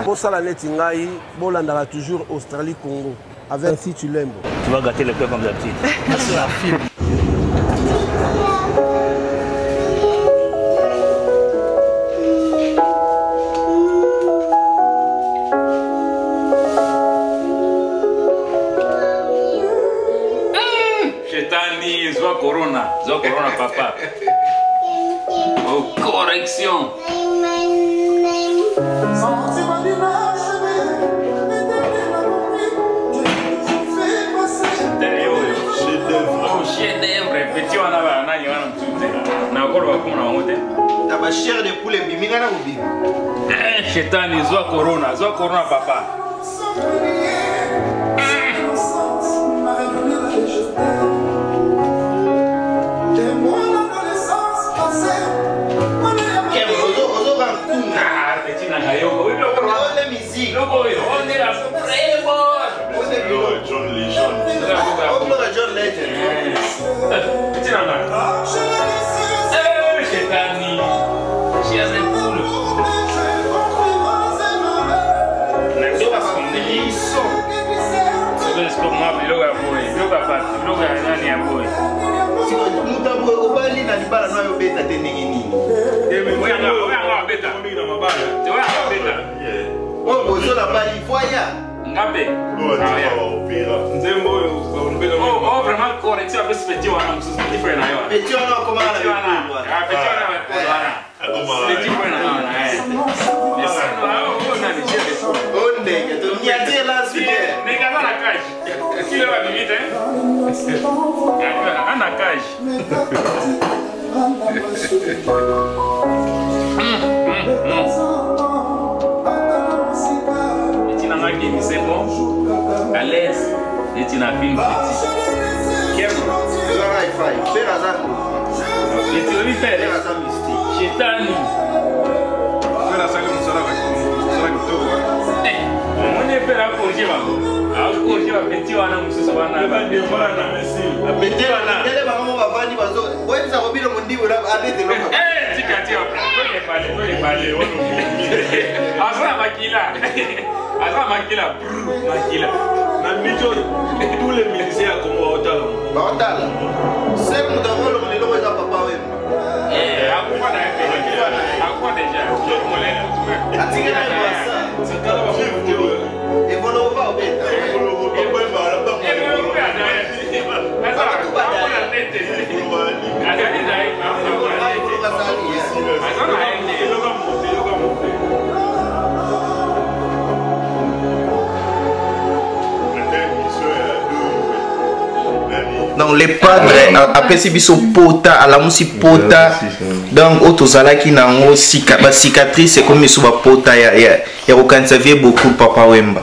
Pour ça, la Netingaï, Bolandara toujours Australie-Congo. Avec si tu l'aimes. Tu vas gâter le cœur comme d'habitude. C'est un film. Chetani, Zoa Corona, papa. Oh, correction. Petit on a nani wana mtute na kolo wakuna wote taba chair de poulet bimingana ubi shetani zoa corona papa John Legend. Petit nana. Chetani. Chia de poule. Nexo va se isso. C'est comme moi, mais là boy. Là papa, là nani a boy. Si mutambo obali na libala na yo beta te ningini. Oya beta. Tu vois beta. Oh bozo la bali foya. Ngabe. Nzembo oh vraiment correction avec petit wana msusu different na yo. Petit wana koma na yo. Petit wana. Petit wana mais ça on a déjà des choses. On ndenge to niatie la suite. Nega na cage. Qui va vite Ana cage. C'est bon, à l'aise, et tu n'as plus une petite. Quel et tu veux faire Chetani. On est fait la congé, maman. Congé, la petite, on a un petit peu la petite, Makila. Tous les miliciens comme Baotala. C'est mon drôle, on est là, papa. Donc les padres après si biso pota à la musi pota donc otozalaki nango cicatrice c'est comme biso ba pota ya okanisa beaucoup papa Wemba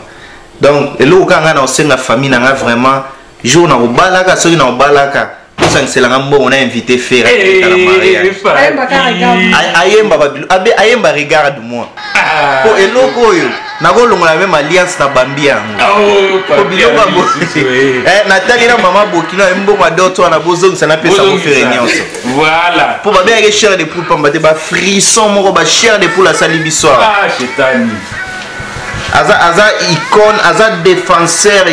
donc eloko kanga na osenga famille nanga vraiment jour na obalaka soki na obalaka osangiselanga mbongo na invité faire à la mariage ayemba regarde moi po eloko oyo nakolongola même alliance na bambi yango po biloko natali na mama bokino mbongo adoto na bozongisa na pesa mo faire nyonso voilà po babengaki chair de poule pamba te ba frisson moko ba chair de poule asali biso Chetani aza icône aza défenseur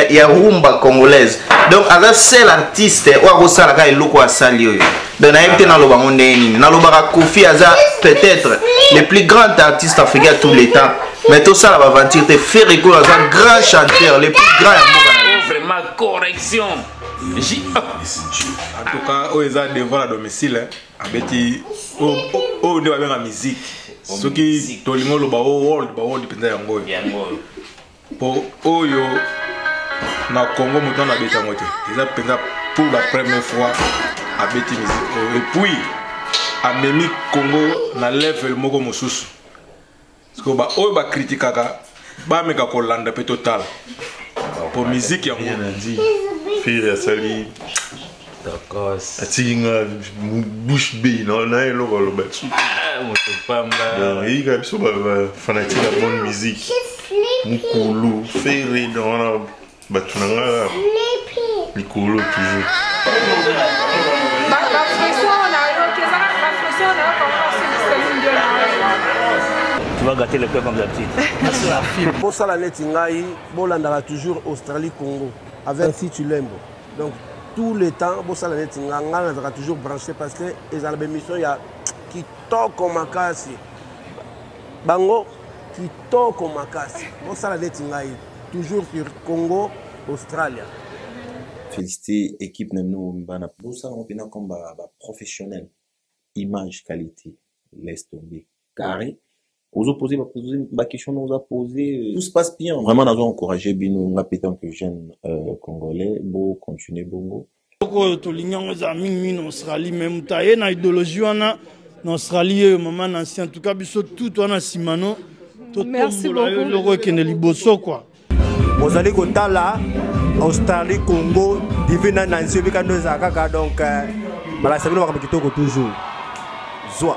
ya rumba congolaise donc aza seul artiste oyo akosalaka eloko asali oyo donc nayebi te naloba ngo ndenge nini nalobaka Kofi aza peut-être le plus grand artiste africain tous les temps mais tout ça la aventure te fait école aza grand chanteur le plus grand ya mboka vraiment correction en tout cas oyo eza devant la domicile abeti oyo nde babenga musique soki tolingo oloba world mpenza yango oyo po oyo na Congo moto na beta yango te eza mpenza pour la première fois abeti musique oyo et puis amemi Congo na level moko mosusu parce que oyo bakritikaka bameka kolanda mpe totala po musique yango fille asali d'accord atinga bouche bi na eloko aloba moto pamba donc yika biso ba fanatique ya bonne musique mukulu fere dans batu nanga likolo toujours Tu vas gâter le cœur comme d'habitude. C'est la film. Pour ça, l'année Tingaï, Bolanda toujours Australie-Congo. Avec si tu l'aimes. Donc, tout le temps, pour ça, l'année Tingaï, on sera toujours branché parce que les albémissions, il y a qui toque comme Makasi. Bango, qui toque comme Makasi. Pour ça, l'année Tingaï, toujours sur Congo, Australie. Féliciter l'équipe de nous. Pour ça, on vient comme professionnel. Image, qualité, laisse tomber. Carré. Vous opposez, ma question nous a posé. Tout se passe bien. Vraiment, nous avons encouragé Bino, en tant que jeune congolais, beau continuer bongo. En Australie, même taille na idéologie en Australie, maman ancien, en tout cas, tout on a simano. Merci beaucoup. Le roi qui est liboso quoi. Vous allez go là, Australie, Congo, divina Nancy, donc, voilà, ça veut dire que toujours. Zoa.